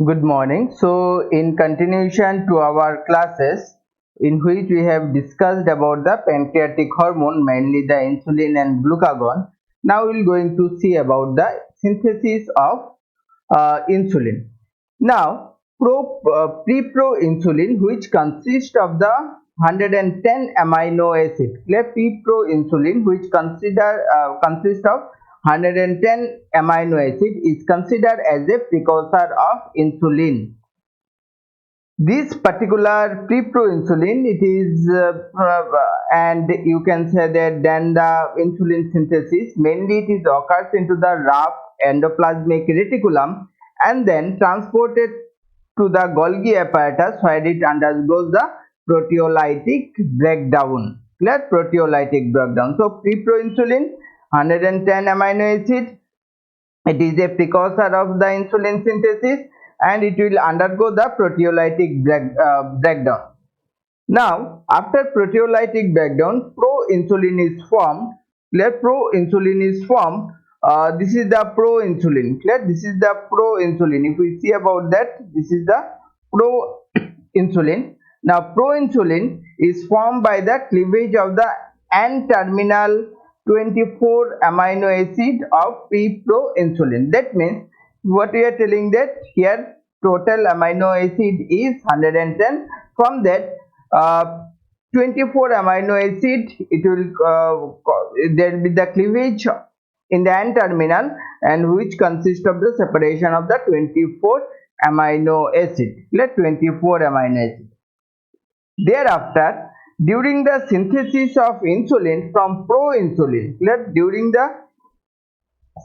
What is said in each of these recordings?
Good morning. So, in continuation to our classes, in which we have discussed about the pancreatic hormone, mainly the insulin and glucagon, now we are going to see about the synthesis of insulin. Now, pre-pro-insulin, which consists of the 110 amino acid, pre-pro-insulin, which consists of 110 amino acid, is considered as a precursor of insulin. This particular pre-pro-insulin, it is and you can say that then the insulin synthesis mainly it is occurs into the rough endoplasmic reticulum and then transported to the Golgi apparatus where it undergoes the proteolytic breakdown. Clear? Proteolytic breakdown. So pre-pro-insulin 110 amino acid, it is a precursor of the insulin synthesis and it will undergo the proteolytic breakdown. Now, after proteolytic breakdown, pro-insulin is formed. Clear? Pro-insulin is formed. This is the pro-insulin. Clear? This is the pro-insulin. If we see about that, this is the pro-insulin. Now, pro-insulin is formed by the cleavage of the N-terminal 24 amino acid of pre-pro-insulin. That means what we are telling that here total amino acid is 110. From that 24 amino acid, it will there will be the cleavage in the N terminal and which consists of the separation of the 24 amino acid. Let 24 amino acid. Thereafter, during the synthesis of insulin from pro-insulin, during the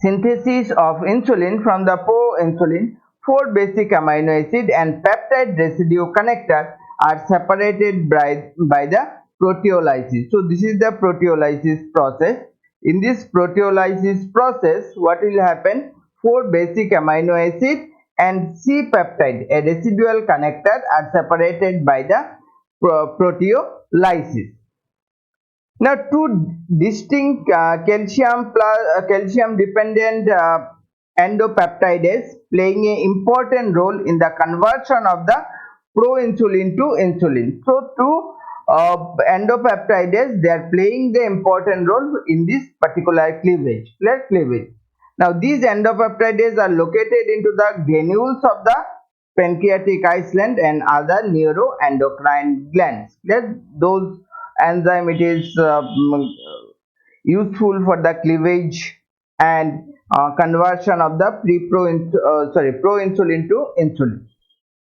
synthesis of insulin from the pro-insulin, 4 basic amino acid and peptide residue connector are separated by the proteolysis. So this is the proteolysis process. In this proteolysis process, what will happen? 4 basic amino acid and C peptide, a residual connector, are separated by the proteolysis. Now, two distinct calcium dependent endopeptides playing an important role in the conversion of the proinsulin to insulin. So, two endopeptides, they are playing the important role in this particular cleavage. Now, these endopeptides are located into the granules of the pancreatic island and other neuroendocrine glands. Those enzyme, it is useful for the cleavage and conversion of the pro-insulin to insulin.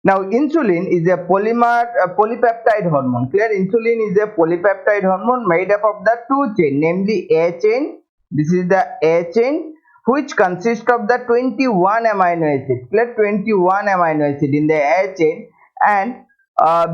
Now, insulin is a polypeptide hormone. Clear? Insulin is a polypeptide hormone made up of the two chain, namely A chain. This is the A chain, which consists of the 21 amino acid. Clear? 21 amino acid in the A chain, and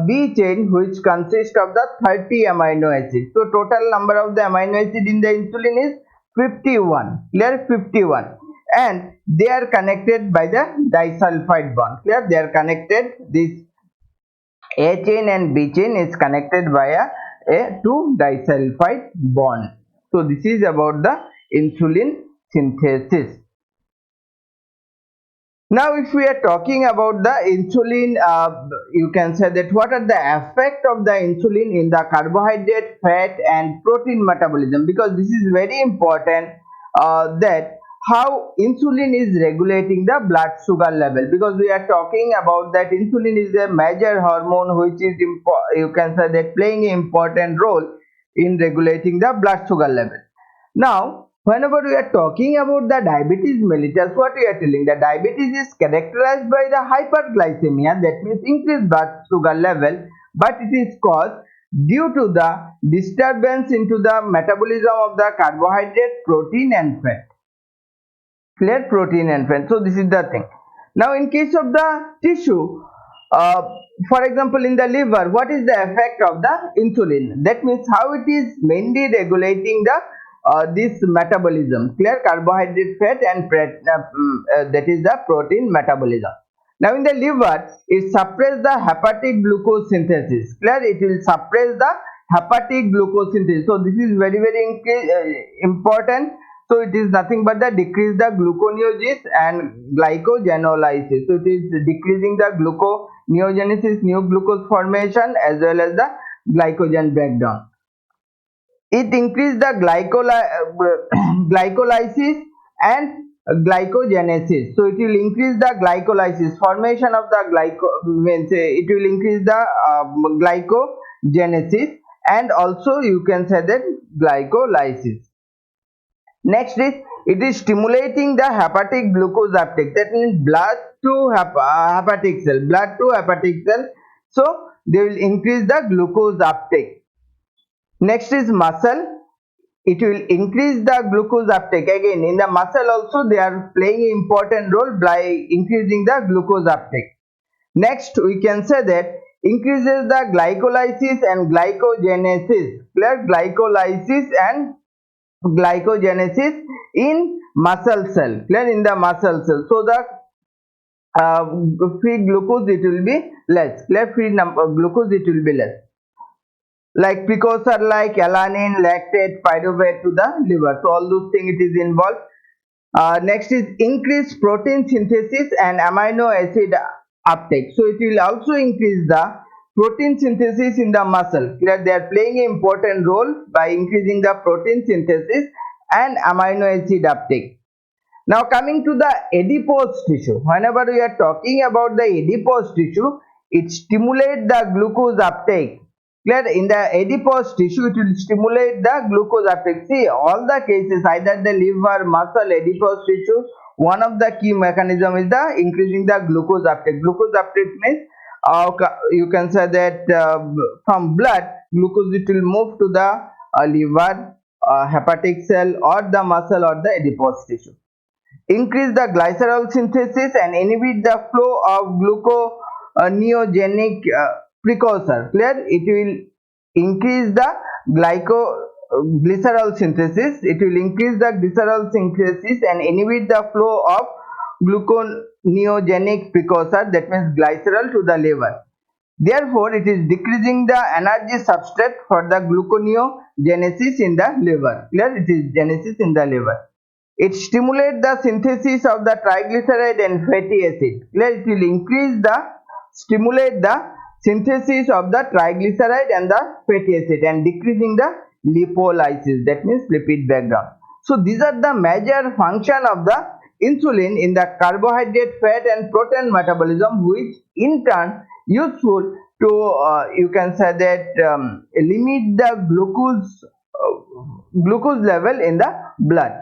B chain, which consists of the 30 amino acid. So total number of the amino acid in the insulin is 51. Clear? 51. And they are connected by the disulfide bond. Clear? They are connected. This A chain and B chain is connected via a two disulfide bond. So this is about the insulin synthesis. Now, if we are talking about the insulin, you can say that what are the effect of the insulin in the carbohydrate, fat and protein metabolism, because this is very important, that how insulin is regulating the blood sugar level, because we are talking about that insulin is a major hormone which is you can say that playing an important role in regulating the blood sugar level. Now, whenever we are talking about the diabetes mellitus, what we are telling, that diabetes is characterized by the hyperglycemia, that means increased blood sugar level, but it is caused due to the disturbance into the metabolism of the carbohydrate, protein and fat. Clear? Protein and fat. So this is the thing. Now, in case of the tissue, for example, in the liver, what is the effect of the insulin? That means how it is mainly regulating the this metabolism. Clear? Carbohydrate, fat and that is the protein metabolism. Now, in the liver, it suppresses the hepatic glucose synthesis. Clear? It will suppress the hepatic glucose synthesis. So this is very important, So it is nothing but the decrease the gluconeogenesis and glycogenolysis. So it is decreasing the gluconeogenesis, new glucose formation, as well as the glycogen breakdown. It increases the glycolysis and glycogenesis. So it will increase the glycolysis, formation of the means it will increase the glycogenesis, and also you can say that glycolysis. Next is, it is stimulating the hepatic glucose uptake. That means blood to hepatic cell, blood to hepatic cell. So they will increase the glucose uptake. Next is muscle. It will increase the glucose uptake. Again, in the muscle also they are playing an important role by increasing the glucose uptake. Next, we can say that increases the glycolysis and glycogenesis. Clear? Glycolysis and glycogenesis in muscle cell. Clear? In the muscle cell. So the free glucose it will be less. Clear? Free glucose it will be less. Like precursor like alanine, lactate, pyruvate to the liver. So all those things it is involved. Next is increased protein synthesis and amino acid uptake. So it will also increase the protein synthesis in the muscle. They are playing an important role by increasing the protein synthesis and amino acid uptake. Now coming to the adipose tissue. Whenever we are talking about the adipose tissue, it stimulates the glucose uptake. Clear? In the adipose tissue, it will stimulate the glucose uptake. See, all the cases, either the liver, muscle, adipose tissue, one of the key mechanism is the increasing the glucose uptake. Glucose uptake means you can say that from blood, glucose it will move to the liver, hepatic cell, or the muscle, or the adipose tissue. Increase the glycerol synthesis and inhibit the flow of gluconeogenic precursor. Clear? It will increase the glycerol synthesis. It will increase the glycerol synthesis and inhibit the flow of gluconeogenic precursor, that means glycerol, to the liver. Therefore, it is decreasing the energy substrate for the gluconeogenesis in the liver. Clear? It is genesis in the liver. It stimulates the synthesis of the triglyceride and fatty acid. Clear? It will stimulate the synthesis of the triglyceride and the fatty acid and decreasing the lipolysis, that means lipid breakdown. So these are the major function of the insulin in the carbohydrate, fat and protein metabolism, which in turn useful to you can say that limit the glucose level in the blood.